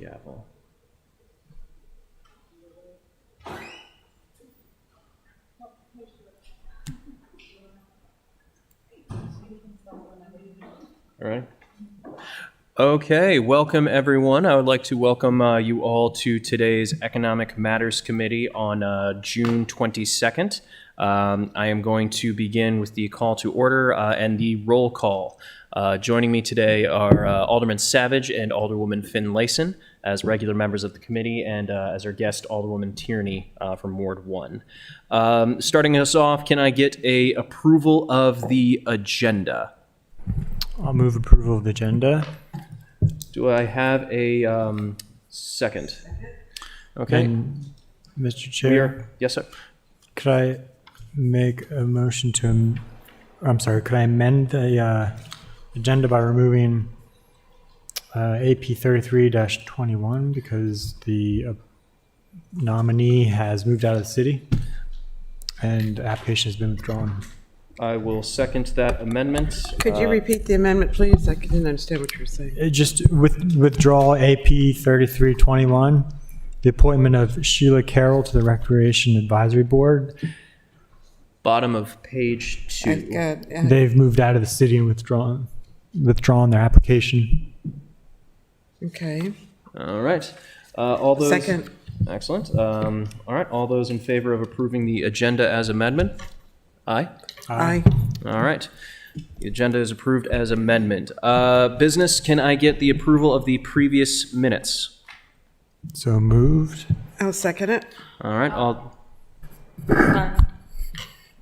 gavel. All right. Okay, welcome everyone. I would like to welcome you all to today's Economic Matters Committee on June 22nd. I am going to begin with the call to order and the roll call. Joining me today are Alderman Savidge and Alderwoman Finlayson as regular members of the committee, and as our guest, Alderwoman Tierney from Ward 1. Starting us off, can I get a approval of the agenda? I'll move approval of the agenda. Do I have a second? Okay. And Mr. Chair, Yes, sir. could I make a motion to, could I amend the agenda by removing AP 33-21 because the nominee has moved out of the city and the application has been withdrawn? I will second that amendment. Could you repeat the amendment, please? I didn't understand what you were saying. Just withdraw AP 3321, the appointment of Sheila Carroll to the Recreation Advisory Board. Bottom of page 2. They've moved out of the city and withdrawn their application. Okay. All right. All those. Second. Excellent. All right. All those in favor of approving the agenda as amendment? Aye. Aye. All right. The agenda is approved as amendment. Business, can I get the approval of the previous minutes? So moved. I'll second it. All right. Sorry.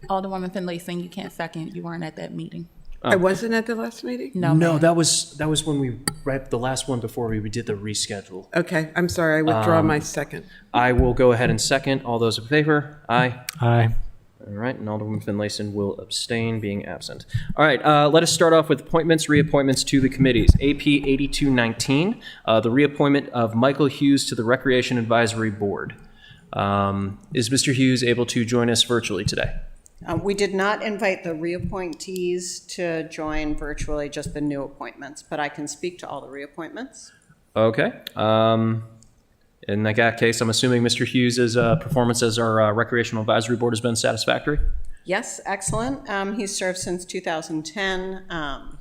Alderwoman Finlayson, you can't second. You weren't at that meeting. I wasn't at the last meeting? No, ma'am. that was when we read the last one before we did the reschedule. Okay, I'm sorry. I withdraw my second. I will go ahead and second. All those in favor? Aye. Aye. All right, and Alderwoman Finlayson will abstain, being absent. All right, let us start off with appointments, reappointments to the committees. AP 8219, the reappointment of Michael Hughes to the Recreation Advisory Board. Is Mr. Hughes able to join us virtually today? We did not invite the reappointees to join virtually, just the new appointments, but I can speak to all the reappointments. Okay. In that case, I'm assuming Mr. Hughes' performance as our Recreational Advisory Board has been satisfactory? Yes, excellent. He's served since 2010.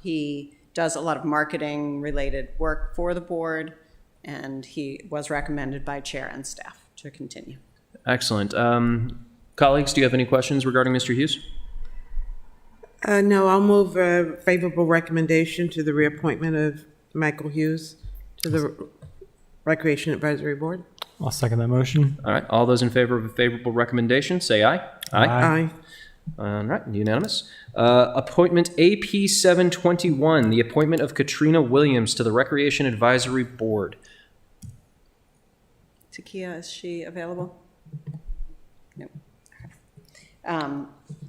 He does a lot of marketing-related work for the board, and he was recommended by chair and staff to continue. Excellent. Colleagues, do you have any questions regarding Mr. Hughes? No, I'll move a favorable recommendation to the reappointment of Michael Hughes to the Recreation Advisory Board. I'll second that motion. All right. All those in favor of a favorable recommendation, say aye. Aye. All right. Unanimous. Appointment AP 721, the appointment of Katrina Williams to the Recreation Advisory Board. Takia, is she available? No.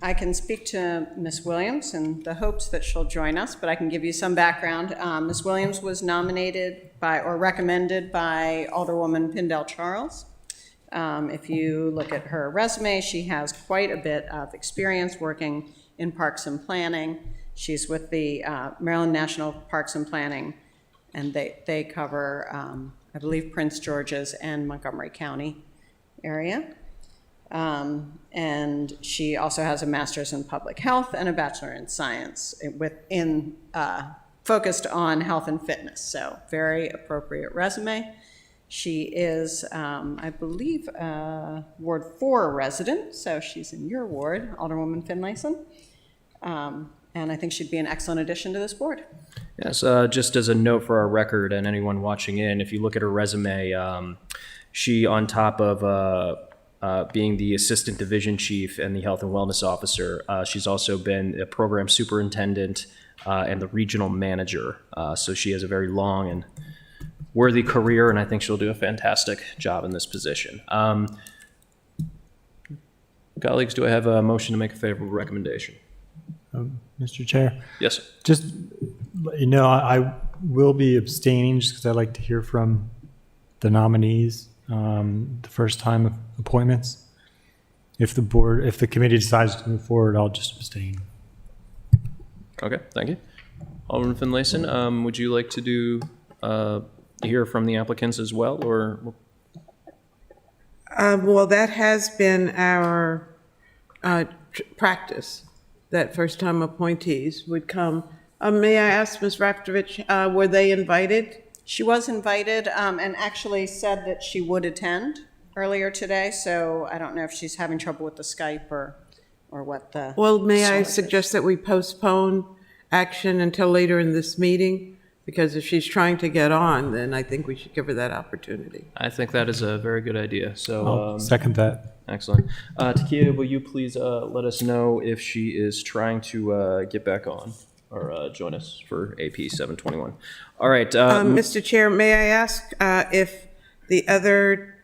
I can speak to Ms. Williams in the hopes that she'll join us, but I can give you some background. Ms. Williams was nominated by or recommended by Alderwoman Pindell Charles. If you look at her resume, she has quite a bit of experience working in parks and planning. She's with the Maryland National Parks and Planning, and they cover, I believe, Prince George's and Montgomery County area. And she also has a master's in public health and a bachelor in science focused on health and fitness. So very appropriate resume. She is, I believe, Ward 4 resident, so she's in your ward, Alderwoman Finlayson. And I think she'd be an excellent addition to this board. Yes, just as a note for our record and anyone watching in, if you look at her resume, she, on top of being the assistant division chief and the health and wellness officer, she's also been a program superintendent and the regional manager. So she has a very long and worthy career, and I think she'll do a fantastic job in this position. Colleagues, do I have a motion to make a favorable recommendation? Mr. Chair, Yes, sir. just let you know, I will be abstaining just because I'd like to hear from the nominees the first time of appointments. If the committee decides to move forward, I'll just abstain. Okay, thank you. Alderman Finlayson, would you like to do hear from the applicants as well, or? Well, that has been our practice, that first-time appointees would come. May I ask, Ms. Raftovich, were they invited? She was invited and actually said that she would attend earlier today, so I don't know if she's having trouble with the Skype or what the... Well, may I source is. suggest that we postpone action until later in this meeting? Because if she's trying to get on, then I think we should give her that opportunity. I think that is a very good idea. So, I'll second that. excellent. Takia, will you please let us know if she is trying to get back on or join us for AP 721? All right. Mr. Chair, may I ask if the other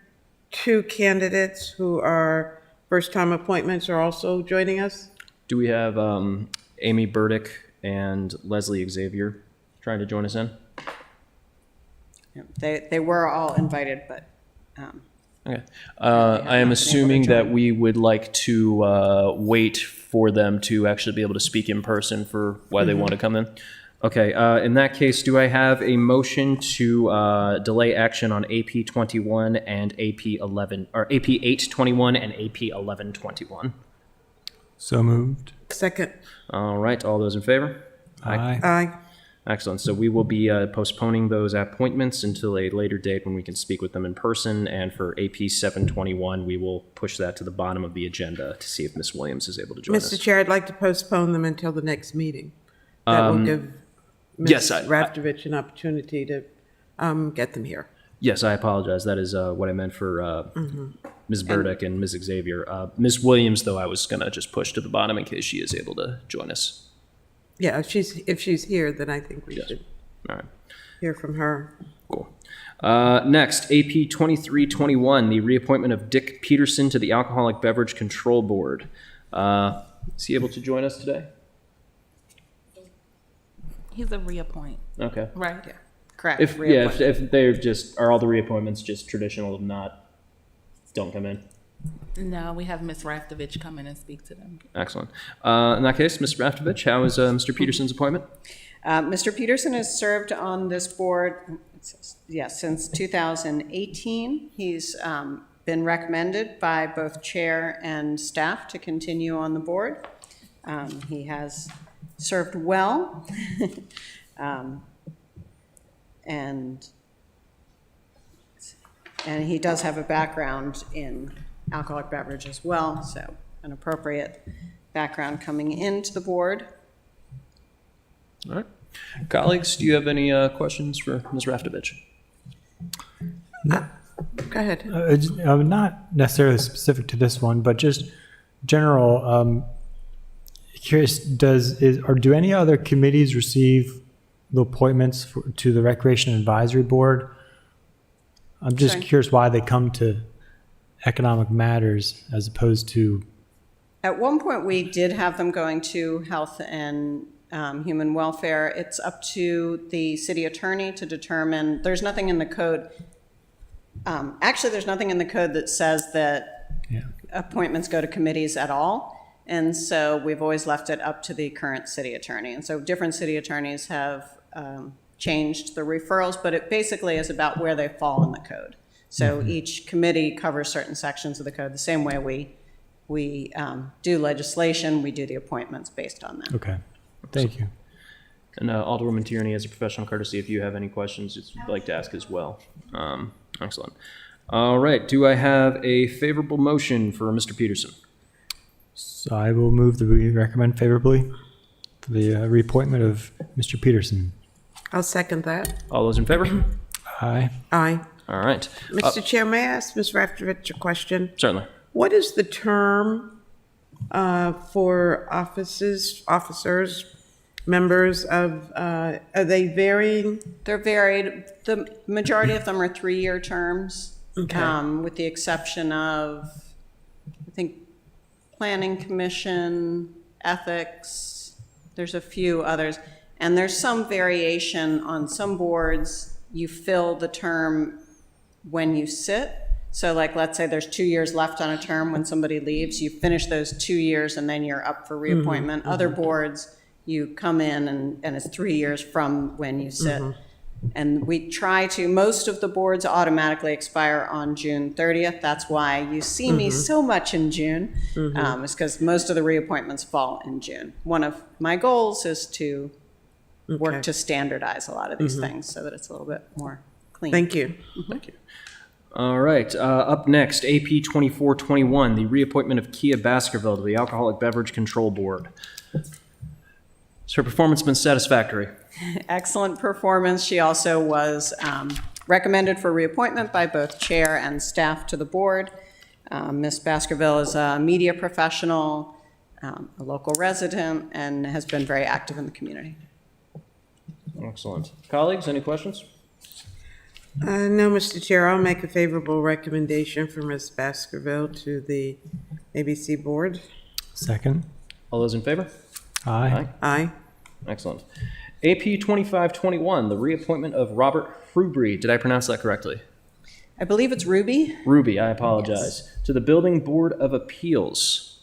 two candidates who are first-time appointments are also joining us? Do we have Amy Burdick and Leslie Xavier trying to join us in? They were all invited, but Okay. I am assuming that we would like to wait for them to actually be able to speak in person for why they want to come in. Okay. In that case, do I have a motion to delay action on AP 21 and AP 11, or AP 821 and AP 1121? So moved. Second. All right. All those in favor? Aye. Aye. Excellent. So we will be postponing those appointments until a later date when we can speak with them in person. And for AP 721, we will push that to the bottom of the agenda to see if Ms. Williams is able to join us. Mr. Chair, I'd like to postpone them until the next meeting. That will give yes, Ms. Raftovich an opportunity to get them here. Yes, I apologize. That is what I meant for Ms. Burdick and Ms. Xavier. Ms. Williams, though, I was going to just push to the bottom in case she is able to join us. Yeah, if she's here, then I think we should All right. hear from her. Cool. Next, AP 2321, the reappointment of Dick Peterson to the Alcoholic Beverage Control Board. Is he able to join us today? He's a reappoint, Okay. right? correct. If they're just, are all the reappointments just traditional, if not, don't come in? No, we have Ms. Raftovich come in and speak to them. Excellent. In that case, Ms. Raftovich, how is Mr. Peterson's appointment? Mr. Peterson has served on this board, since 2018. He's been recommended by both chair and staff to continue on the board. He has served well, and he does have a background in alcoholic beverage as well, so an appropriate background coming into the board. All right. Colleagues, do you have any questions for Ms. Raftovich? Go ahead. Not necessarily specific to this one, but just general. Curious, do any other committees receive the appointments to the Recreation Advisory Board? I'm just Sorry. curious why they come to Economic Matters as opposed to. At one point, we did have them going to Health and Human Welfare. It's up to the city attorney to determine. There's nothing in the code. Actually, there's nothing in the code that says that appointments go to committees at all. And so we've always left it up to the current city attorney. And so different city attorneys have changed the referrals, but it basically is about where they fall in the code. So each committee covers certain sections of the code. The same way we do legislation, we do the appointments based on that. Okay, thank you. And Alderwoman Tierney, as a professional courtesy, if you have any questions that you'd like to ask as well. Excellent. All right. Do I have a favorable motion for Mr. Peterson? So I will move that we recommend favorably for the reappointment of Mr. Peterson. I'll second that. All those in favor? Aye. Aye. All right. Mr. Chair, may I ask Ms. Raftovich a question? Certainly. What is the term for officers, members of, are they varying? They're varied. The majority of them are 3-year terms, Okay. with the exception of, I think, Planning Commission, Ethics. There's a few others. And there's some variation on some boards. You fill the term when you sit. So like, let's say there's 2 years left on a term when somebody leaves, you finish those 2 years and then you're up for reappointment. Other boards, you come in and it's 3 years from when you sit. And we try to, most of the boards automatically expire on June 30th. That's why you see me so much in June, is because most of the reappointments fall in June. One of my goals is to work to standardize a lot of these things so that it's a little bit more clean. Thank you. Thank you. All right, up next, AP 2421, the reappointment of Kia Baskerville to the Alcoholic Beverage Control Board. Has her performance been satisfactory? Excellent performance. She also was recommended for reappointment by both chair and staff to the board. Ms. Baskerville is a media professional, a local resident, and has been very active in the community. Excellent. Colleagues, any questions? No, Mr. Chair, I'll make a favorable recommendation for Ms. Baskerville to the ABC Board. Second. All those in favor? Aye. Aye. Excellent. AP 2521, the reappointment of Robert Hrubry. Did I pronounce that correctly? I believe it's Ruby. Ruby, I apologize. To the Building Board of Appeals.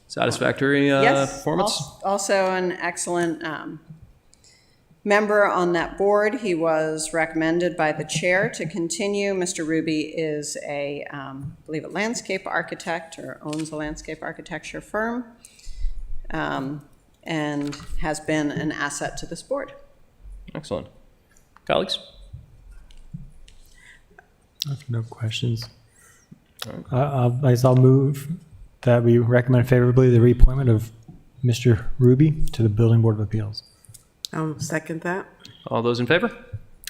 Satisfactory Yes. performance? Also an excellent member on that board. He was recommended by the chair to continue. Mr. Ruby is I believe a landscape architect or owns a landscape architecture firm, and has been an asset to this board. Excellent. Colleagues? I have no questions. I'll move that we recommend favorably the reappointment of Mr. Ruby to the Building Board of Appeals. I'll second that. All those in favor?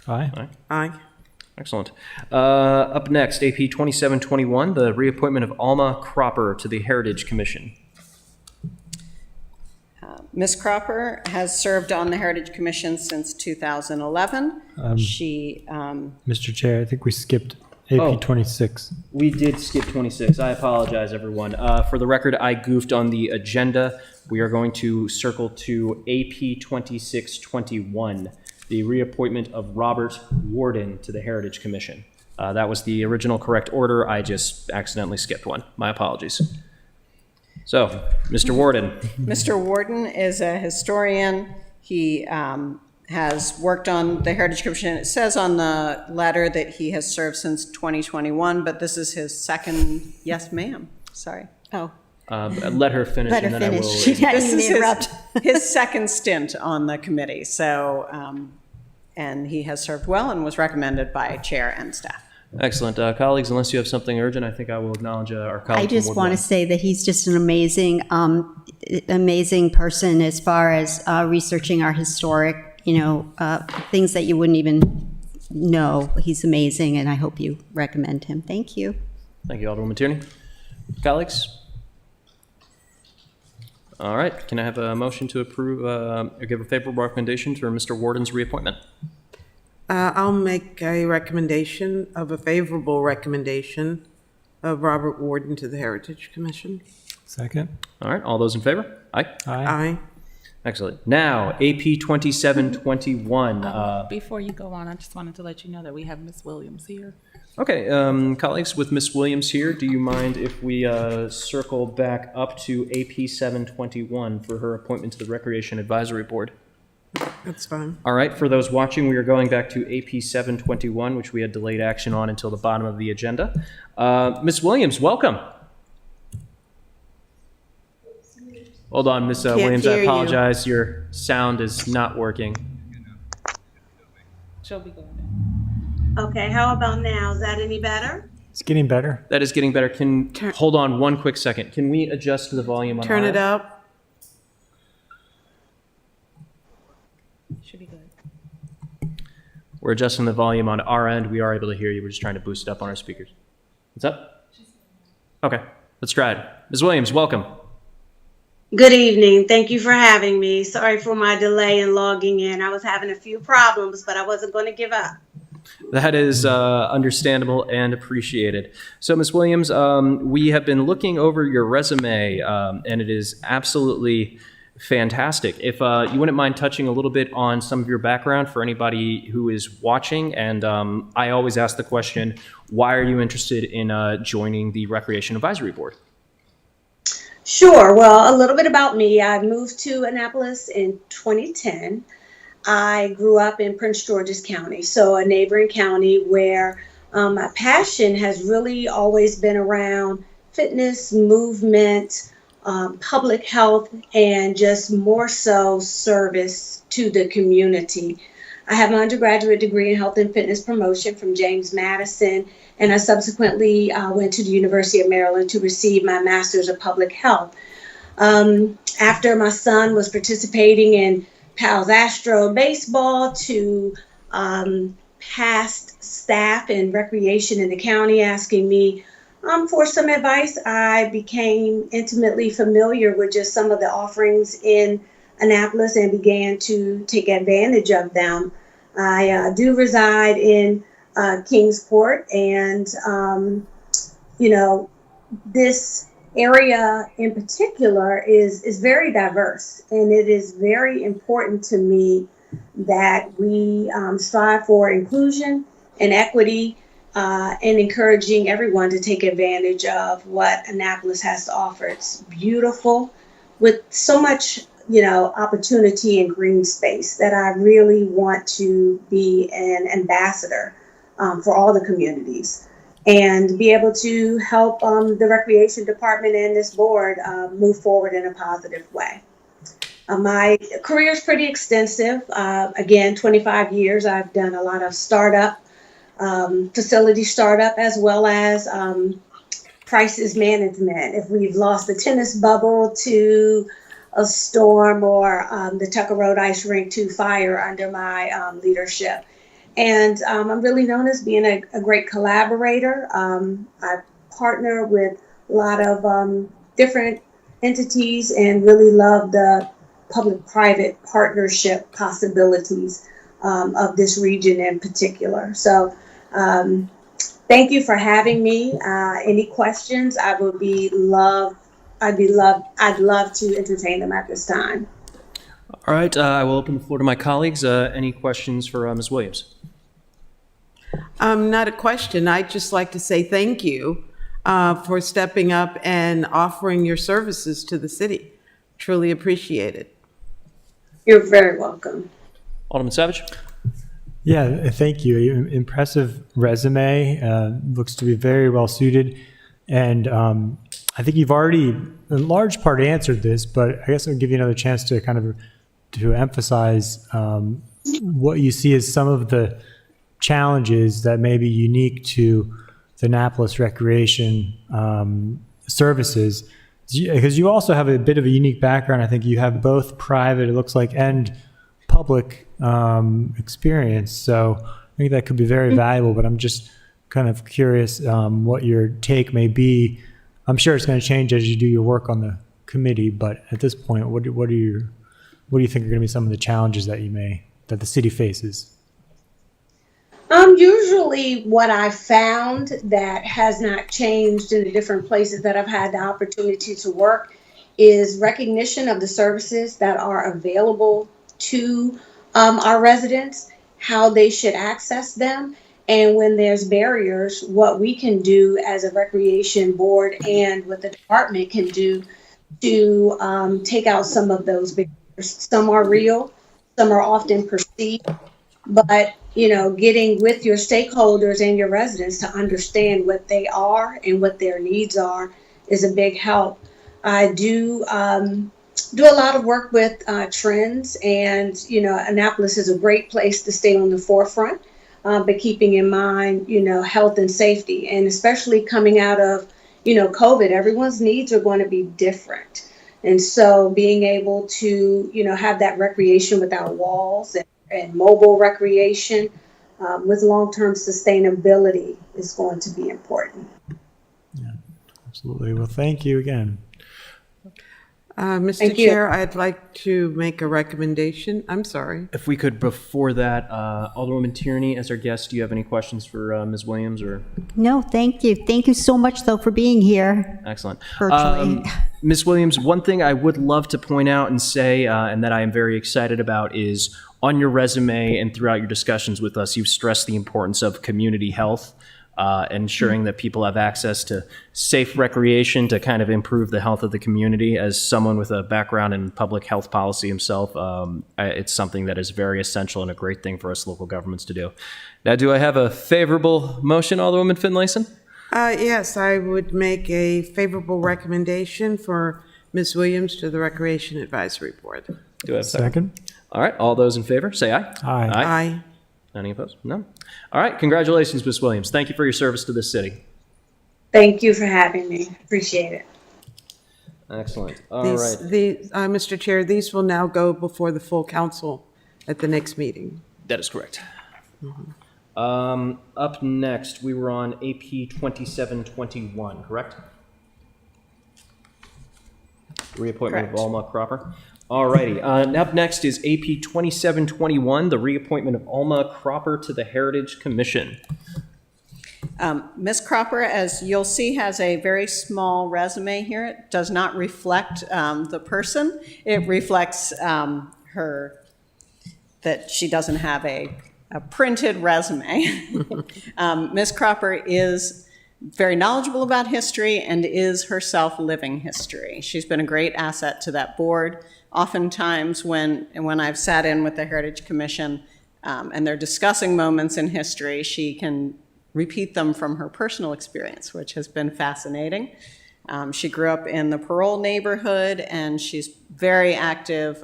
Aye. Aye. Excellent. Up next, AP 2721, the reappointment of Alma Cropper to the Heritage Commission. Ms. Cropper has served on the Heritage Commission since 2011. She Mr. Chair, I think we skipped AP Oh. 26. We did skip 26. I apologize, everyone. For the record, I goofed on the agenda. We are going to circle to AP 2621, the reappointment of Robert Warden to the Heritage Commission. That was the original correct order. I just accidentally skipped one. My apologies. So, Mr. Warden. Mr. Warden is a historian. He has worked on the Heritage Commission. It says on the letter that he has served since 2021, but this is his second, yes, ma'am, sorry. Oh. Let her finish. Let her and then finish. I She will. didn't This mean is to interrupt. his second stint on the committee, so, and he has served well and was recommended by chair and staff. Excellent. Colleagues, unless you have something urgent, I think I will acknowledge our colleague. I from just Ward want to 1. say that he's just an amazing, amazing person as far as researching our historic, things that you wouldn't even know. He's amazing, and I hope you recommend him. Thank you. Thank you, Alderwoman Tierney. Colleagues? All right. Can I have a motion to approve or give a favorable recommendation for Mr. Warden's reappointment? I'll make a recommendation of a favorable recommendation of Robert Warden to the Heritage Commission. Second. All right. All those in favor? Aye. Aye. Aye. Excellent. Now, AP 2721. Before you go on, I just wanted to let you know that we have Ms. Williams here. Okay. Colleagues, with Ms. Williams here, do you mind if we circle back up to AP 721 for her appointment to the Recreation Advisory Board? That's fine. All right, for those watching, we are going back to AP 721, which we had delayed action on until the bottom of the agenda. Ms. Williams, welcome. Hold on, Ms. Williams, I hear you. apologize. Your sound is not working. She'll be going. Okay, how about now? Is that any better? It's getting better. That is getting better. Hold on one quick second. Can we adjust the volume on Turn our it end? up. Should be good. We're adjusting the volume on our end. We are able to hear you. We're just trying to boost it up on our speakers. What's up? Okay, let's try it. Ms. Williams, welcome. Good evening. Thank you for having me. Sorry for my delay in logging in. I was having a few problems, but I wasn't going to give up. That is understandable and appreciated. So, Ms. Williams, we have been looking over your resume, and it is absolutely fantastic. If you wouldn't mind touching a little bit on some of your background for anybody who is watching, and I always ask the question, why are you interested in joining the Recreation Advisory Board? Sure. Well, a little bit about me. I moved to Annapolis in 2010. I grew up in Prince George's County, so a neighboring county where my passion has really always been around fitness, movement, public health, and just more so service to the community. I have an undergraduate degree in health and fitness promotion from James Madison, and I subsequently went to the University of Maryland to receive my master's of public health. After my son was participating in Pals Astro baseball to past staff and recreation in the county asking me for some advice, I became intimately familiar with just some of the offerings in Annapolis and began to take advantage of them. I do reside in Kingsport, and this area in particular is very diverse, and it is very important to me that we strive for inclusion and equity and encouraging everyone to take advantage of what Annapolis has to offer. It's beautiful with so much opportunity and green space that I really want to be an ambassador for all the communities and be able to help the recreation department and this board move forward in a positive way. My career is pretty extensive. Again, 25 years. I've done a lot of startup, facility startup, as well as crisis management. If we've lost the tennis bubble to a storm or the Tucker Road Ice Rink to fire under my leadership. And I'm really known as being a great collaborator. I partner with a lot of different entities and really love the public-private partnership possibilities of this region in particular. So thank you for having me. Any questions? I'd love to entertain them at this time. All right, I will open the floor to my colleagues. Any questions for Ms. Williams? Not a question. I'd just like to say thank you for stepping up and offering your services to the city. Truly appreciate it. You're very welcome. Alderman Savidge? Yeah, thank you. Impressive resume. Looks to be very well suited. And I think you've already, in large part, answered this, but I guess I'll give you another chance to to emphasize what you see as some of the challenges that may be unique to the Annapolis recreation services. Because you also have a bit of a unique background. I think you have both private, it looks like, and public experience. So I think that could be very valuable, but I'm just kind of curious what your take may be. I'm sure it's going to change as you do your work on the committee, but at this point, what do you think are going to be some of the challenges that the city faces? Usually what I found that has not changed in the different places that I've had the opportunity to work is recognition of the services that are available to our residents, how they should access them, and when there's barriers, what we can do as a recreation board and what the department can do to take out some of those barriers. Some are real, some are often perceived, but getting with your stakeholders and your residents to understand what they are and what their needs are is a big help. I do a lot of work with trends, and Annapolis is a great place to stay on the forefront, but keeping in mind health and safety, and especially coming out of COVID, everyone's needs are going to be different, and so being able to have that recreation without walls and mobile recreation with long-term sustainability is going to be important. Yeah, absolutely. Well, thank you again. Mr. Chair, I'd like to make a recommendation. I'm sorry. If we could, before that, Alderwoman Tierney, as our guest, do you have any questions for Ms. Williams? Or No, thank you. Thank you so much, though, for being here Excellent. virtually. Ms. Williams, one thing I would love to point out and say, and that I am very excited about, is on your resume and throughout your discussions with us, you've stressed the importance of community health. ensuring that people have access to safe recreation to kind of improve the health of the community. As someone with a background in public health policy himself, it's something that is very essential and a great thing for us local governments to do. Now, do I have a favorable motion, Alderwoman Finlayson? Yes, I would make a favorable recommendation for Ms. Williams to the Recreation Advisory Board. Do I have a second? Second? All right, all those in favor, say aye. Aye. Aye. Any opposed? No. All right, congratulations, Ms. Williams. Thank you for your service to this city. Thank you for having me. Appreciate it. Excellent. All right. Mr. Chair, these will now go before the full council at the next meeting. That is correct. Up next, we were on AP 2721, correct? Reappointment of Correct. Alma Cropper. All righty. Up next is AP 2721, the reappointment of Alma Cropper to the Heritage Commission. Ms. Cropper, as you'll see, has a very small resume here. It does not reflect the person. It reflects that she doesn't have a printed resume. Ms. Cropper is very knowledgeable about history and is herself living history. She's been a great asset to that board. Oftentimes when I've sat in with the Heritage Commission and they're discussing moments in history, she can repeat them from her personal experience, which has been fascinating. She grew up in the Parole neighborhood, and she's very active,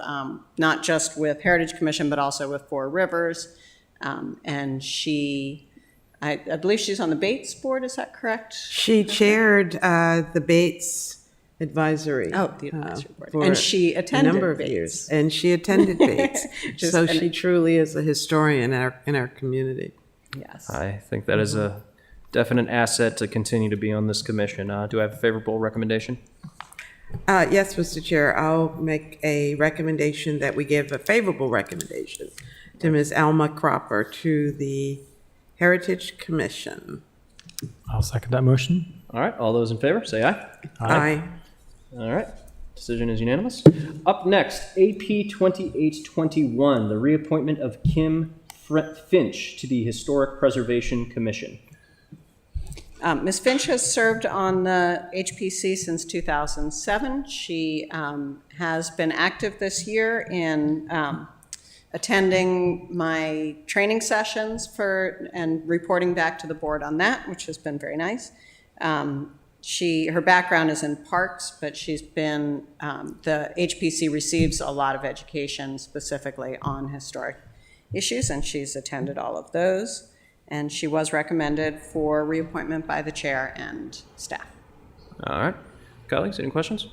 not just with Heritage Commission, but also with Four Rivers. And I believe she's on the Bates Board, is that correct? She chaired the Bates Advisory. Oh, the advisory board. for And she attended a number of Bates. years. And she attended Bates. Just So an- she truly is a historian in our community. Yes. I think that is a definite asset to continue to be on this commission. Do I have a favorable recommendation? Yes, Mr. Chair, I'll make a recommendation that we give a favorable recommendation to Ms. Alma Cropper to the Heritage Commission. I'll second that motion. All right, all those in favor, say aye. Aye. All right, decision is unanimous. Up next, AP 2821, the reappointment of Kim Finch to the Historic Preservation Commission. Ms. Finch has served on the HPC since 2007. She has been active this year in attending my training sessions and reporting back to the board on that, which has been very nice. Her background is in parks, but she's been, the HPC receives a lot of education specifically on historic issues, and she's attended all of those. And she was recommended for reappointment by the chair and staff. All right, colleagues, any questions?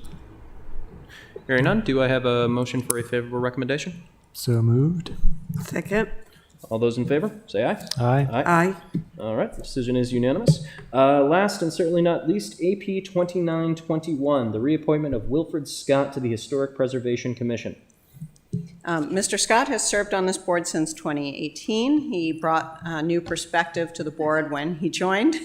Hearing none, do I have a motion for a favorable recommendation? So moved. Second? All those in favor, say aye. Aye. Aye. All right, decision is unanimous. Last and certainly not least, AP 2921, the reappointment of Wilfred Scott to the Historic Preservation Commission. Mr. Scott has served on this board since 2018. He brought a new perspective to the board when he joined.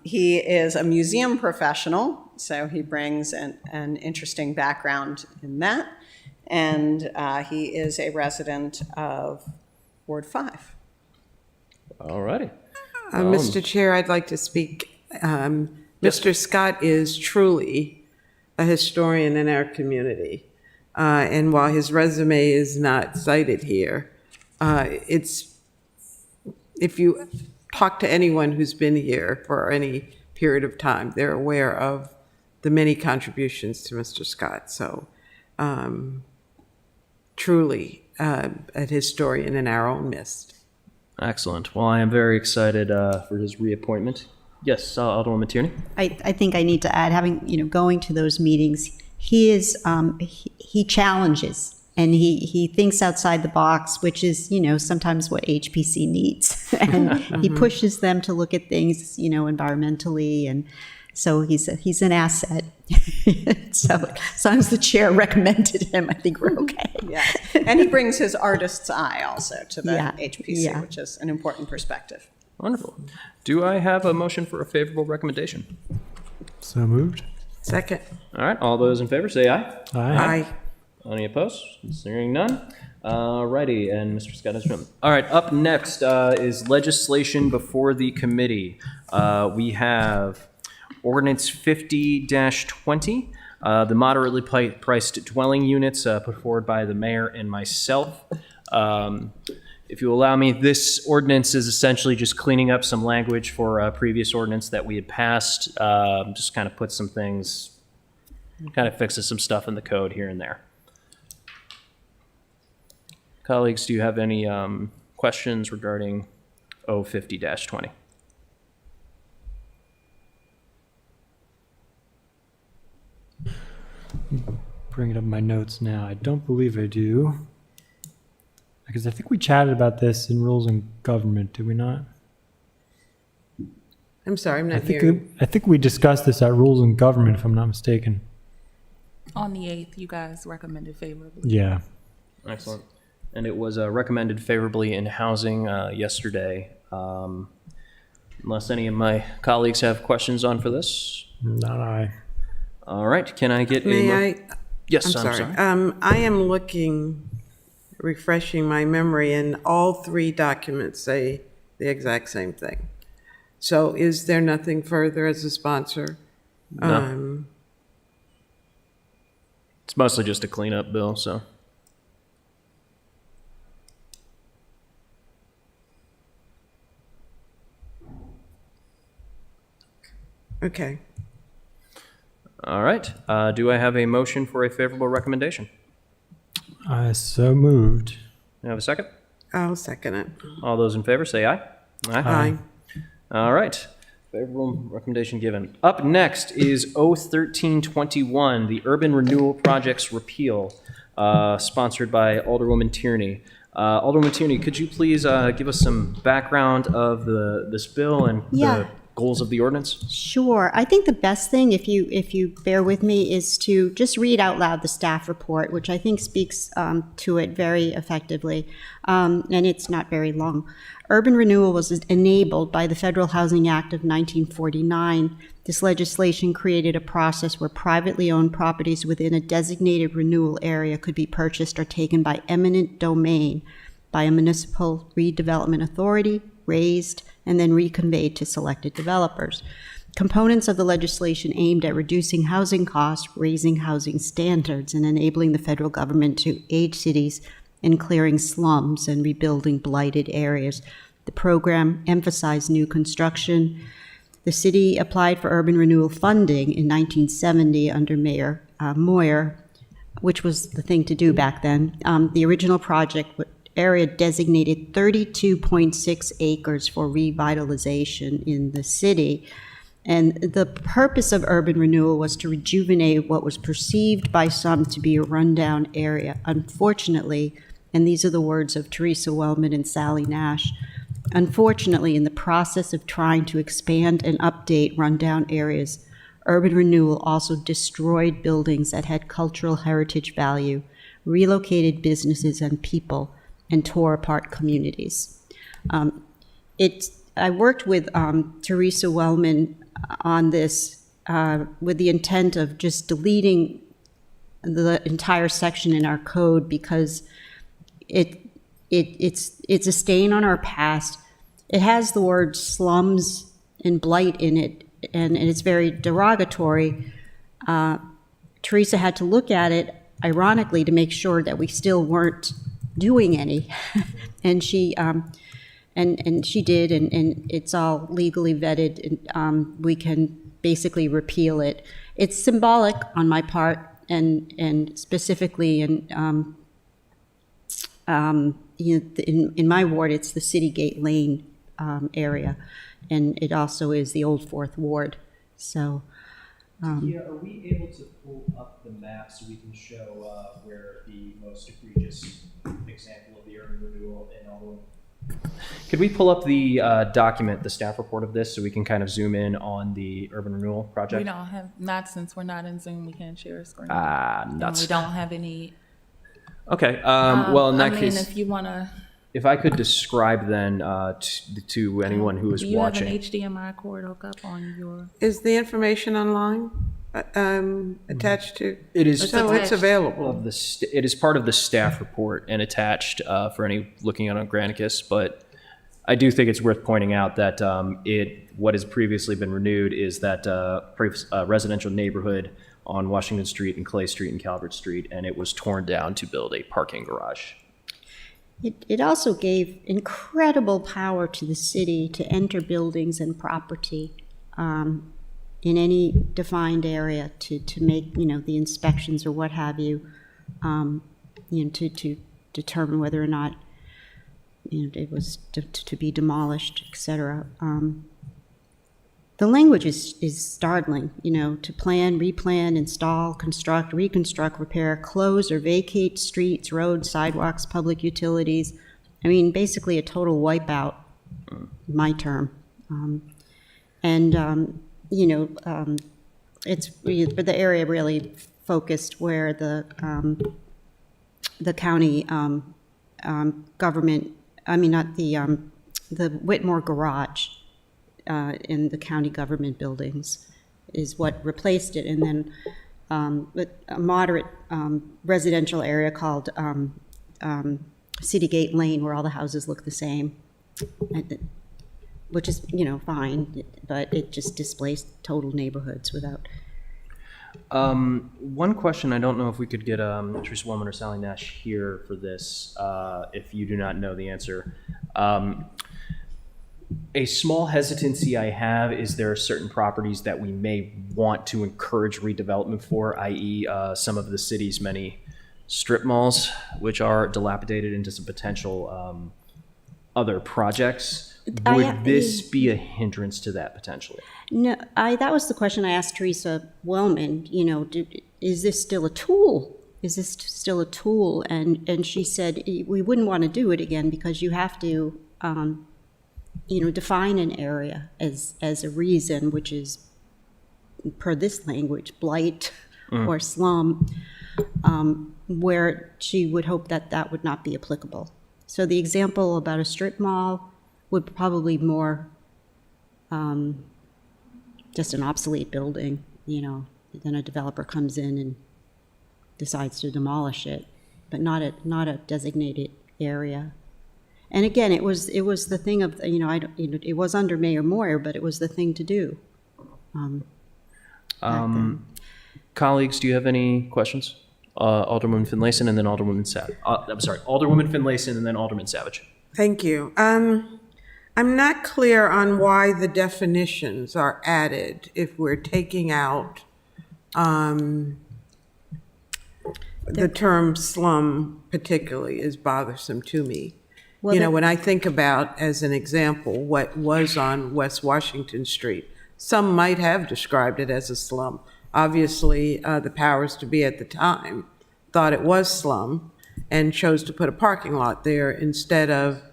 He is a museum professional, so he brings an interesting background in that. And he is a resident of Ward 5. All righty. Mr. Chair, I'd like to speak. Mr. Scott is truly a historian in our community. And while his resume is not cited here, if you talk to anyone who's been here for any period of time, they're aware of the many contributions to Mr. Scott. So truly a historian in our own midst. Excellent. Well, I am very excited for his reappointment. Yes, Alderwoman Tierney. I think I need to add, going to those meetings, he is, he challenges and he thinks outside the box, which is, sometimes what HPC needs. And he pushes them to look at things, environmentally. And so he's an asset. So as long as the chair recommended him, I think we're okay. Yeah. And he brings his artist's eye also to the Yeah. HPC, Yeah. which is an important perspective. Wonderful. Do I have a motion for a favorable recommendation? So moved. Second? All right, all those in favor, say aye. Aye. Aye. Any opposed? Hearing none. Alrighty, and Mr. Scott has jumped. All right, up next is legislation before the committee. We have ordinance 50-20, the moderately priced dwelling units put forward by the mayor and myself. If you allow me, this ordinance is essentially just cleaning up some language for a previous ordinance that we had passed. Just kind of puts some things, kind of fixes some stuff in the code here and there. Colleagues, do you have any questions regarding 50-20? Bring it up in my notes now. I don't believe I do. Because I think we chatted about this in Rules and Government, did we not? I'm sorry, I'm not hearing. I think we discussed this at Rules and Government, if I'm not mistaken. On the 8th, you guys recommended favorably. Yeah. Excellent. And it was recommended favorably in housing yesterday. Unless any of my colleagues have questions on for this. Not I. All right, can I get May a... I? Yes, I'm sorry. I am refreshing my memory, and all three documents say the exact same thing. So is there nothing further as a sponsor? No. It's mostly just a cleanup bill, so... Okay. All right. Do I have a motion for a favorable recommendation? So moved. Do I have a second? I'll second it. All those in favor say aye. Aye. All right. Favorable recommendation given. Up next is 01321, the Urban Renewal Projects Repeal, sponsored by Alderwoman Tierney. Alderwoman Tierney, could you please give us some background of this bill and the goals of the ordinance? Sure. I think the best thing, if you bear with me, is to just read out loud the staff report, which I think speaks to it very effectively, and it's not very long. Urban renewal was enabled by the Federal Housing Act of 1949. This legislation created a process where privately owned properties within a designated renewal area could be purchased or taken by eminent domain by a municipal redevelopment authority, raised, and then reconveyed to selected developers. Components of the legislation aimed at reducing housing costs, raising housing standards, and enabling the federal government to aid cities in clearing slums and rebuilding blighted areas. The program emphasized new construction. The city applied for urban renewal funding in 1970 under Mayor Moyer, which was the thing to do back then. The original project area designated 32.6 acres for revitalization in the city. And the purpose of urban renewal was to rejuvenate what was perceived by some to be a rundown area. Unfortunately, and these are the words of Teresa Wellman and Sally Nash, unfortunately, in the process of trying to expand and update rundown areas, urban renewal also destroyed buildings that had cultural heritage value, relocated businesses and people, and tore apart communities. I worked with Teresa Wellman on this with the intent of just deleting the entire section in our code because it's a stain on our past. It has the word slums and blight in it, and it's very derogatory. Teresa had to look at it, ironically, to make sure that we still weren't doing any, and she did, and it's all legally vetted, and we can basically repeal it. It's symbolic on my part, and specifically in my ward, it's the City Gate Lane area, and it also is the Old Fourth Ward. So. Yeah, are we able to pull up the map so we can show where the most egregious example of the urban renewal in all? Could we pull up the document, the staff report of this, so we can kind of zoom in on the urban renewal project? We don't have, not since we're not in Zoom, we can't share a screen. Nuts. We don't have any. Okay, well, in that case, if you want to. if I could describe then to anyone who is Do you watching. have an HDMI cord hook up on your? Is the information online attached to? It is So it's available. of it is part of the staff report and attached for any looking on Granicus, but I do think it's worth pointing out that what has previously been renewed is that residential neighborhood on Washington Street and Clay Street and Calvert Street, and it was torn down to build a parking garage. It also gave incredible power to the city to enter buildings and property in any defined area to make, the inspections or what have you, to determine whether or not, it was to be demolished, et cetera. The language is startling, to plan, replan, install, construct, reconstruct, repair, close or vacate streets, roads, sidewalks, public utilities. I mean, basically a total wipeout, my term. It's the area really focused where the county government, not the Whitmore Garage in the county government buildings is what replaced it. And then a moderate residential area called City Gate Lane, where all the houses look the same, which is, fine, but it just displaced total neighborhoods without. One question, I don't know if we could get Teresa Wellman or Sally Nash here for this, if you do not know the answer. A small hesitancy I have is there are certain properties that we may want to encourage redevelopment for, i.e. Some of the city's many strip malls, which are dilapidated into some potential other projects. Would this be a hindrance to that potentially? No, that was the question I asked Teresa Wellman, is this still a tool? Is this still a tool? And she said, we wouldn't want to do it again because you have to, define an area as a reason, which is, per this language, blight or slum, where she would hope that would not be applicable. So the example about a strip mall would probably more just an obsolete building, then a developer comes in and decides to demolish it, but not a designated area. And again, it was the thing of, it was under Mayor Moyer, but it was the thing to do. Colleagues, do you have any questions? Alderwoman Finlayson and then Alderwoman Savage. Alderwoman Finlayson and then Alderman Savidge. Thank you. I'm not clear on why the definitions are added if we're taking out the term slum particularly is bothersome to me. Well, when I think about, as an example, what was on West Washington Street, some might have described it as a slum. Obviously, the powers to be at the time thought it was slum and chose to put a parking lot there instead of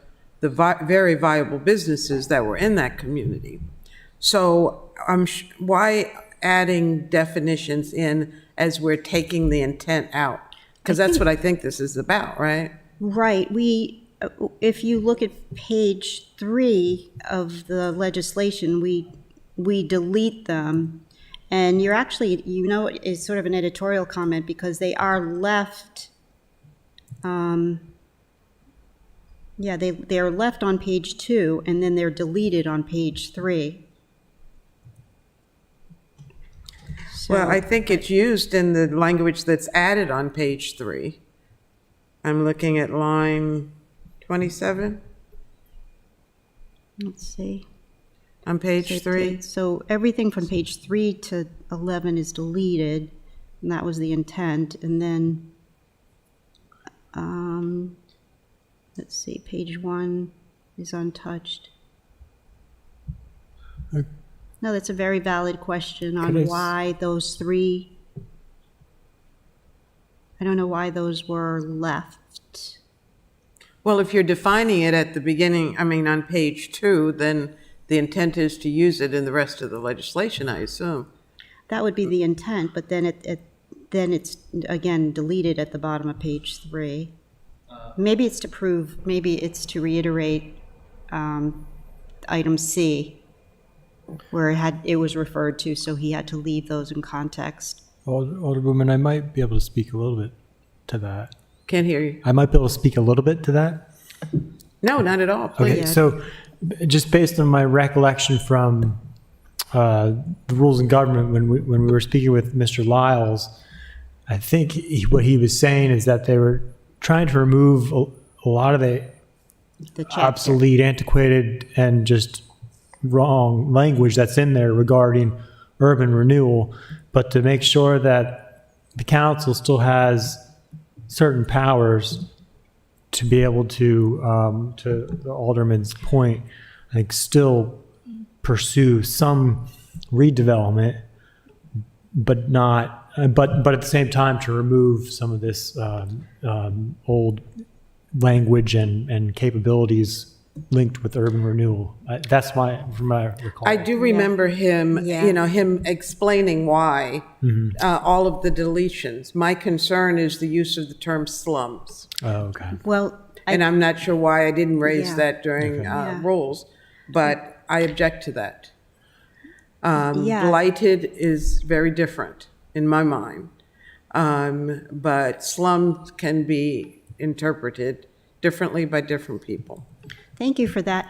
the very viable businesses that were in that community. So why adding definitions in as we're taking the intent out? Because that's what I think this is about, right? Right. If you look at page 3 of the legislation, we delete them. And you're actually, it's sort of an editorial comment because they are left, they are left on page 2 and then they're deleted on page 3. So, well, I think it's used in the language that's added on page 3. I'm looking at line 27. Let's see. On page 3. So everything from page 3 to 11 is deleted, and that was the intent. And then, let's see, page 1 is untouched. No, that's a very valid question on why those 3. I don't know why those were left. Well, if you're defining it at the beginning, on page 2, then the intent is to use it in the rest of the legislation, I assume. That would be the intent, but then it's again deleted at the bottom of page 3. Maybe it's to reiterate item C. where it was referred to, so he had to leave those in context. Alderwoman, I might be able to speak a little bit to that. Can't hear you. I might be able to speak a little bit to that. No, not at all, please. Okay, so just based on my recollection from the rules in government, when we were speaking with Mr. Lyles, I think what he was saying is that they were trying to remove a lot of the Chapter. obsolete, antiquated, and just wrong language that's in there regarding urban renewal, but to make sure that the council still has certain powers to be able to the alderman's point, I think still pursue some redevelopment, but not, but at the same time to remove some of this old language and capabilities linked with urban renewal. That's from my recall. I do remember him, Yeah. him explaining why all of the deletions. My concern is the use of the term slums. Oh, okay. Well, And I'm not sure why I didn't raise Yeah. that during Yeah. rules, but I object to that. Yeah. Blighted is very different in my mind. But slums can be interpreted differently by different people. Thank you for that.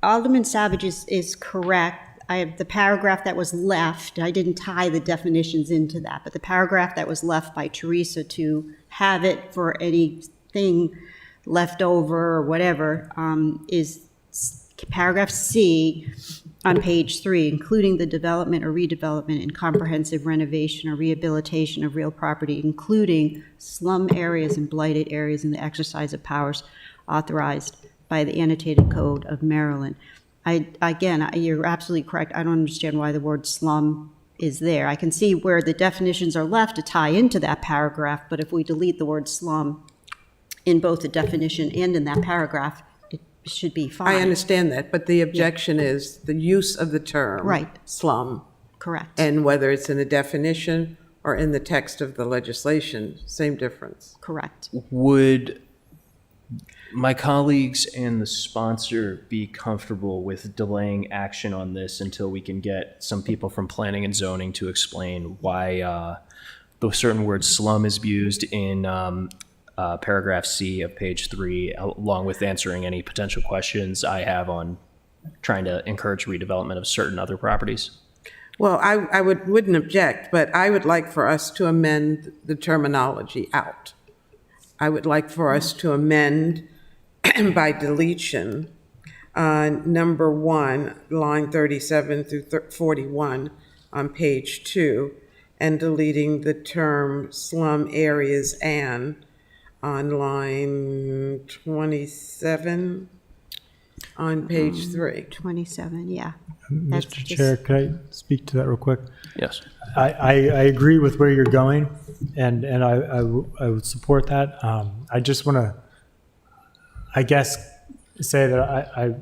Alderman Savidge is correct. The paragraph that was left, I didn't tie the definitions into that, but the paragraph that was left by Teresa to have it for anything left over or whatever is paragraph C on page 3, including the development or redevelopment and comprehensive renovation or rehabilitation of real property, including slum areas and blighted areas in the exercise of powers authorized by the annotated code of Maryland. You're absolutely correct. I don't understand why the word slum is there. I can see where the definitions are left to tie into that paragraph, but if we delete the word slum in both the definition and in that paragraph, it should be fine. I understand that, but the objection is the use of the term Right. slum, Correct. and whether it's in a definition or in the text of the legislation, same difference. Correct. Would my colleagues and the sponsor be comfortable with delaying action on this until we can get some people from planning and zoning to explain why the certain word slum is used in paragraph C of page 3, along with answering any potential questions I have on trying to encourage redevelopment of certain other properties? Well, I wouldn't object, but I would like for us to amend the terminology out. I would like for us to amend by deletion, number 1, line 37 through 41 on page 2, and deleting the term slum areas and on line 27 on page 3. 27, yeah. That's Mr. just- Chair, could I speak to that real quick? Yes. I agree with where you're going, and I would support that. I just want to, I guess, say that I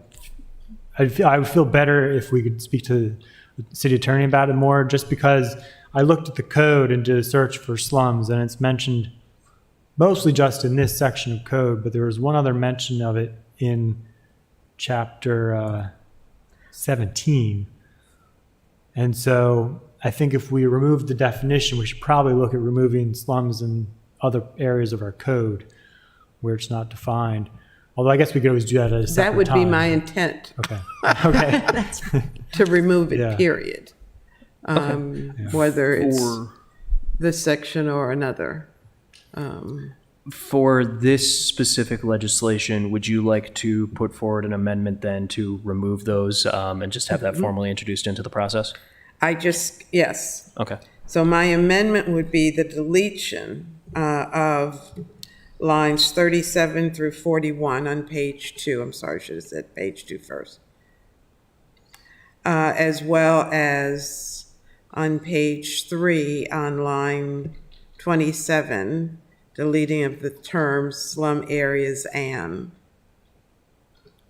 would feel better if we could speak to the city attorney about it more, just because I looked at the code and did a search for slums, and it's mentioned mostly just in this section of code, but there was one other mention of it in chapter 17. And so I think if we remove the definition, we should probably look at removing slums in other areas of our code where it's not defined. Although I guess we could always do that at a separate That would time. be my intent, Okay. Okay. to remove it, Yeah. period. Whether it's For this section or another. For this specific legislation, would you like to put forward an amendment then to remove those and just have that formally introduced into the process? Yes. Okay. So my amendment would be the deletion of lines 37 through 41 on page 2. I'm sorry, I should have said page 2 first. As well as on page 3 on line 27, deleting of the terms slum areas and.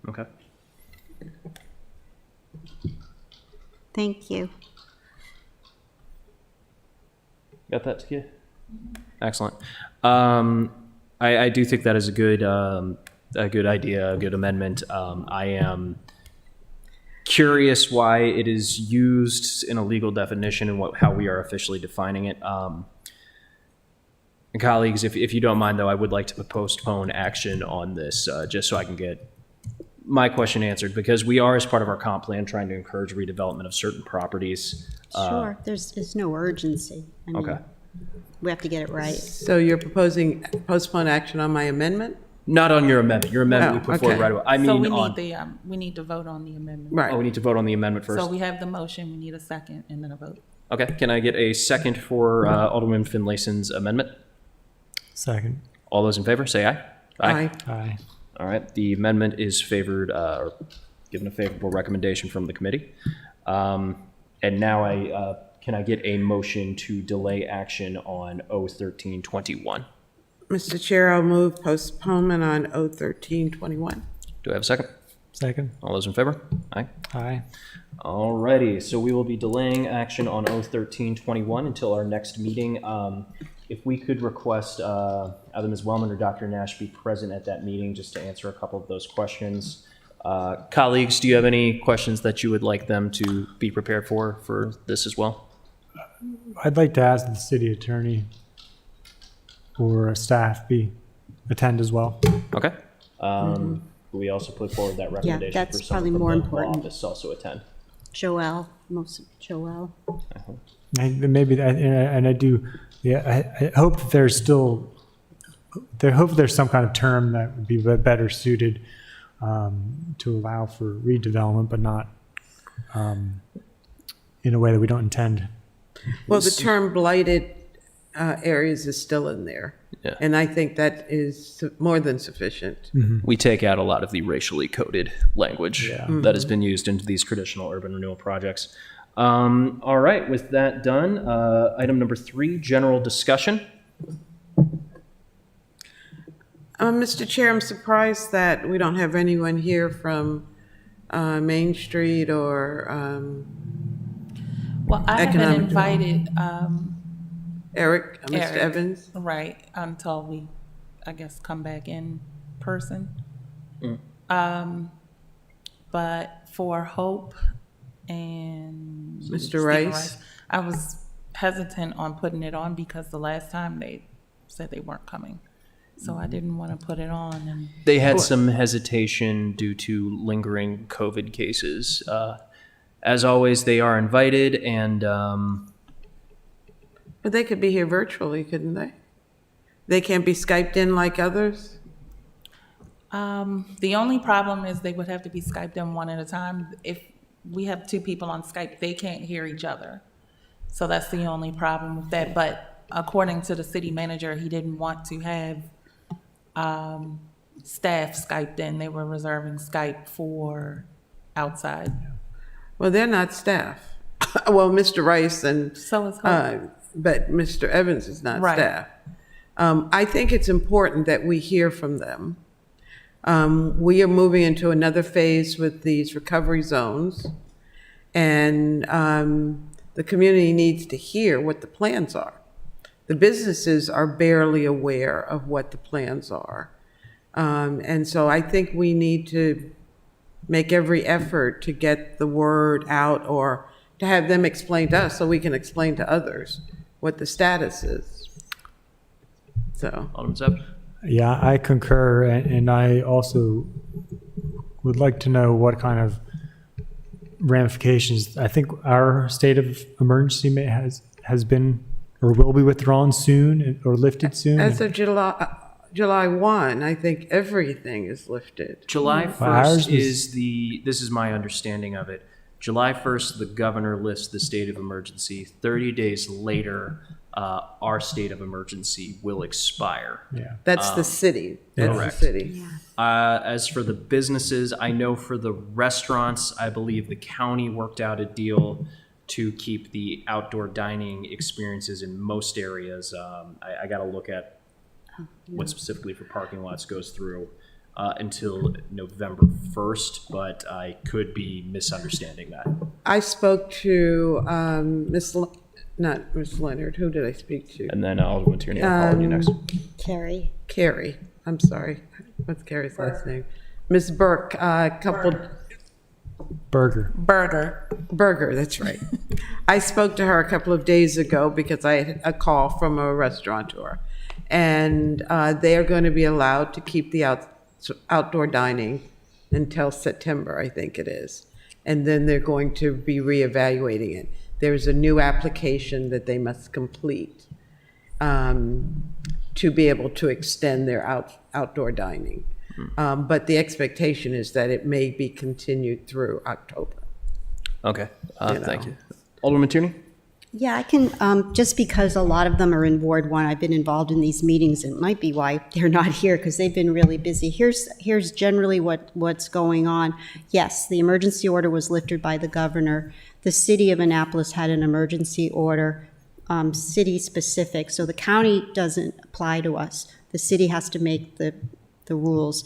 Okay. Thank you. Got that, Takia? Excellent. I do think that is a good idea, a good amendment. I am curious why it is used in a legal definition and how we are officially defining it. Colleagues, if you don't mind, though, I would like to postpone action on this just so I can get my question answered, because we are, as part of our comp plan, trying to encourage redevelopment of certain properties. Sure, there's no urgency. I mean, Okay. we have to get it right. So you're proposing postpone action on my amendment? Not on your amendment. Your amendment we Oh, put forward okay. right away. I mean, So we on, need the, we need to vote on the amendment. oh, Right. we need to vote on the amendment first. So we have the motion, we need a second and then a vote. Okay, can I get a second for Alderman Finlayson's amendment? Second. All those in favor, say aye. Aye. Aye. All right, the amendment is favored, or given a favorable recommendation from the committee. And now can I get a motion to delay action on 01321? Mr. Chair, I'll move postponement on 01321. Do I have a second? Second. All those in favor? Aye. Aye. All righty, so we will be delaying action on 01321 until our next meeting. If we could request either Ms. Wellman or Dr. Nash be present at that meeting just to answer a couple of those questions. Colleagues, do you have any questions that you would like them to be prepared for this as well? I'd like to ask the city attorney or staff attend as well. Okay. We also put forward that recommendation that's for someone probably from more the law important. office to also attend. Joelle. Maybe, and I do, yeah, I hope that there's still, I hope there's some kind of term that would be better suited to allow for redevelopment, but not in a way that we don't intend. Well, the term blighted areas is still in there. Yeah. And I think that is more than sufficient. We take out a lot of the racially coded language that has been used into these traditional urban renewal projects. All right, with that done, item number 3, general discussion. Mr. Chair, I'm surprised that we don't have anyone here from Main Street or Well, I haven't Economic invited, Eric, Mr. Eric. Evans. right, until we, I guess, come back in person. But for Hope and Mr. Stephen Rice. I was hesitant on putting it on because the last time they said they weren't coming. So I didn't want to put it on, and They had some hesitation due to lingering COVID cases. As always, they are invited, and But they could be here virtually, couldn't they? They can't be Skyped in like others? the only problem is they would have to be Skyped in one at a time. If we have 2 people on Skype, they can't hear each other. So that's the only problem with that. But according to the city manager, he didn't want to have staff Skyped in. They were reserving Skype for outside. Well, they're not staff. Well, Mr. Rice and, So is Hope. but Mr. Evans is not Right. staff. I think it's important that we hear from them. We are moving into another phase with these recovery zones, and the community needs to hear what the plans are. The businesses are barely aware of what the plans are. And so I think we need to make every effort to get the word out, or to have them explain to us so we can explain to others what the status is. So, Alderman Zepp. Yeah, I concur, and I also would like to know what kind of ramifications. I think our state of emergency has been or will be withdrawn soon or lifted soon. as of July 1, I think everything is lifted. July Well, ours 1st is this is my understanding of it. July 1st, the governor lifts the state of emergency. 30 days later, our state of emergency will expire. Yeah. That's the city. That's Correct. the city. As for the businesses, I know for the restaurants, I believe the county worked out a deal to keep the outdoor dining experiences in most areas. I got to look at what specifically for parking lots goes through until November 1st, but I could be misunderstanding that. I spoke to not Miss Leonard. Who did I speak to? And then Alderman Tierney, I'll call on you next. Carrie. Carrie. I'm sorry. What's Carrie's last name? Miss Burke. Berger, that's right. I spoke to her a couple of days ago because I had a call from a restaurateur. And they are going to be allowed to keep the outdoor dining until September, I think it is. And then they're going to be reevaluating it. There's a new application that they must complete to be able to extend their outdoor dining. But the expectation is that it may be continued through October. Okay, thank you. Alderman Tierney? Yeah, I can, just because a lot of them are in Ward 1, I've been involved in these meetings, and it might be why they're not here, because they've been really busy. Here's generally what's going on. Yes, the emergency order was lifted by the governor. The city of Annapolis had an emergency order, city-specific, so the county doesn't apply to us. The city has to make the rules.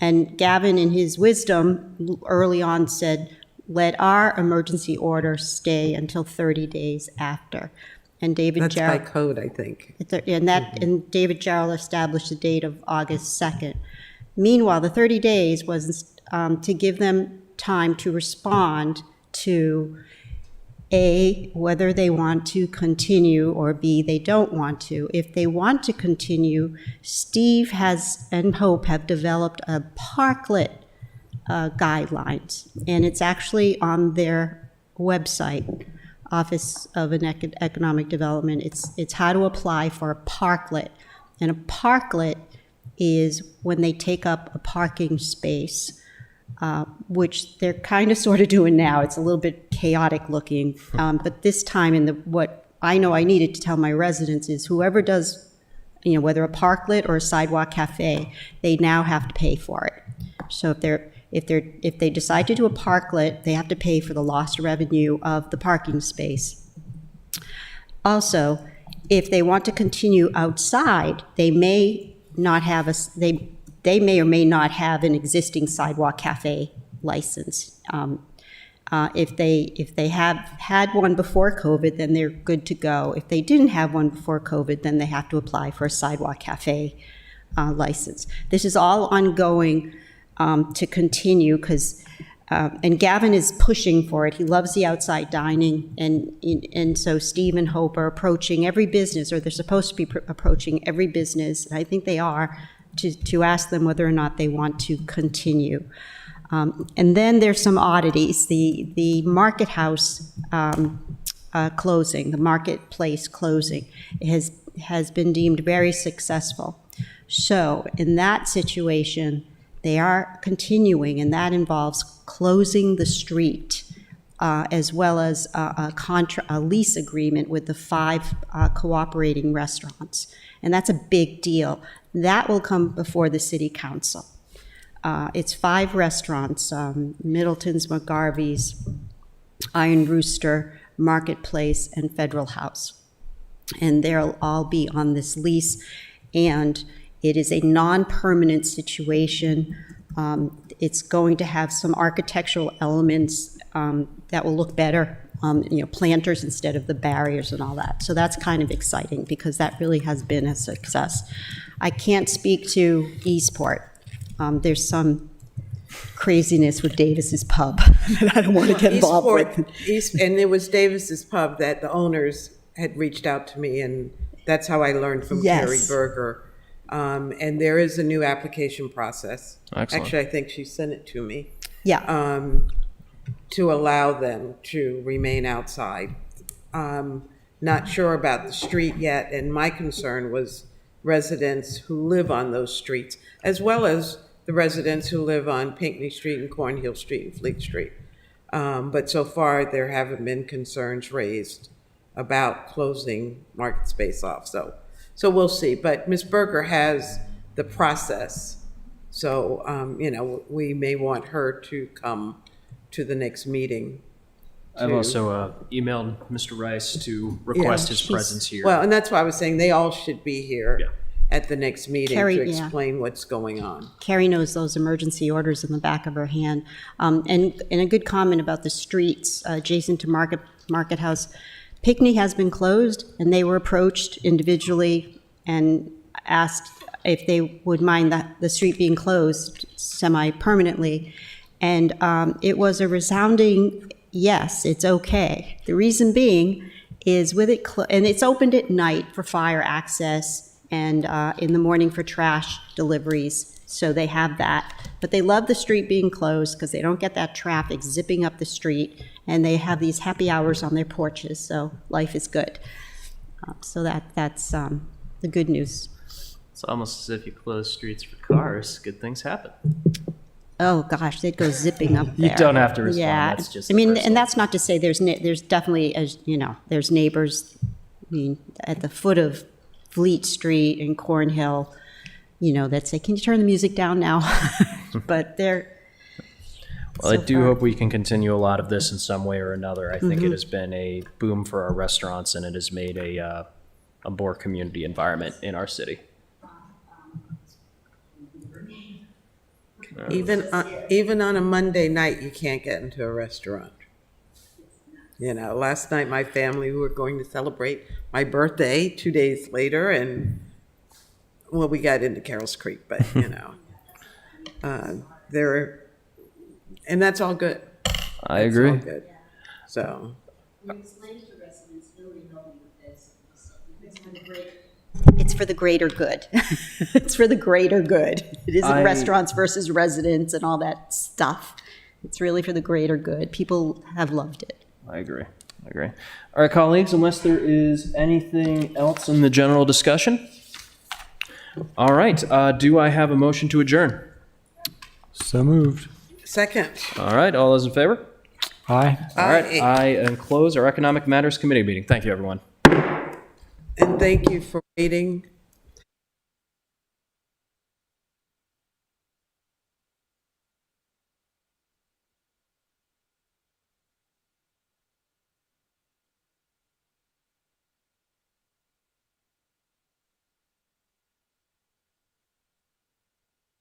And Gavin, in his wisdom, early on said, let our emergency order stay until 30 days after. And David That's by Jarrell, code, I think. and David Jarrell established the date of August 2nd. Meanwhile, the 30 days was to give them time to respond to A, whether they want to continue, or B, they don't want to. If they want to continue, Steve and Hope have developed a parklet guidelines, and it's actually on their website, Office of Economic Development. It's how to apply for a parklet, and a parklet is when they take up a parking space, which they're kind of sort of doing now. It's a little bit chaotic looking, but this time what I know I needed to tell my residents is whoever does, whether a parklet or a sidewalk cafe, they now have to pay for it. So if they decide to do a parklet, they have to pay for the lost revenue of the parking space. Also, if they want to continue outside, they may not have they may or may not have an existing sidewalk cafe license. If they have had one before COVID, then they're good to go. If they didn't have one before COVID, then they have to apply for a sidewalk cafe license. This is all ongoing to continue because, and Gavin is pushing for it. He loves the outside dining, and so Steve and Hope are approaching every business, or they're supposed to be approaching every business, and I think they are, to ask them whether or not they want to continue. And then there's some oddities. The market house closing, the marketplace closing, has been deemed very successful. So in that situation, they are continuing, and that involves closing the street, as well as a lease agreement with the 5 cooperating restaurants. And that's a big deal. That will come before the city council. It's 5 restaurants, Middleton's, McGarvey's, Iron Rooster, Marketplace, and Federal House. And they'll all be on this lease, and it is a non-permanent situation. It's going to have some architectural elements that will look better, planters instead of the barriers and all that. So that's kind of exciting because that really has been a success. I can't speak to Eastport. There's some craziness with Davis's Pub that I don't want to get involved with. And it was Davis's Pub that the owners had reached out to me, and that's how I learned from Carrie Berger. And there is a new application process. Excellent. Actually, I think she sent it to me. Yeah. To allow them to remain outside. Not sure about the street yet, and my concern was residents who live on those streets, as well as the residents who live on Pinckney Street and Cornhill Street and Fleet Street. But so far, there haven't been concerns raised about closing market space off. So we'll see. But Ms. Berger has the process. So, we may want her to come to the next meeting. I've also emailed Mr. Rice to request his presence here. Well, and that's why I was saying they all should be here at the next meeting Carrie, to explain what's going on. Carrie knows those emergency orders in the back of her hand. And a good comment about the streets adjacent to Market House. Pinckney has been closed, and they were approached individually and asked if they would mind the street being closed semi-permanently. And it was a resounding, yes, it's okay. The reason being is with it, and it's opened at night for fire access and in the morning for trash deliveries, so they have that. But they love the street being closed because they don't get that traffic zipping up the street, and they have these happy hours on their porches, so life is good. So that's the good news. It's almost as if you close streets for cars, good things happen. Oh, gosh, they'd go zipping up there. You don't have to respond. Yeah, That's just I mean, personal. and that's not to say there's definitely, as you know, there's neighbors, I mean, at the foot of Fleet Street and Cornhill, you know, that say, can you turn the music down now? But they're. Well, I so do far- hope we can continue a lot of this in some way or another. I think it has been a boom for our restaurants, and it has made a more community environment in our city. Even on a Monday night, you can't get into a restaurant. You know, last night my family, we were going to celebrate my birthday 2 days later, and well, we got into Carroll's Creek, but you know, and that's all good. I It's agree. all good. So. It's for the greater good. It's for the greater good. It isn't restaurants versus residents and all that stuff. It's really for the greater good. People have loved it. I agree. All right, colleagues, unless there is anything else in the general discussion. All right, do I have a motion to adjourn? So moved. Second. All right, all those in favor? Aye. All right, I close our Economic Matters Committee meeting. Thank you, everyone. And thank you for waiting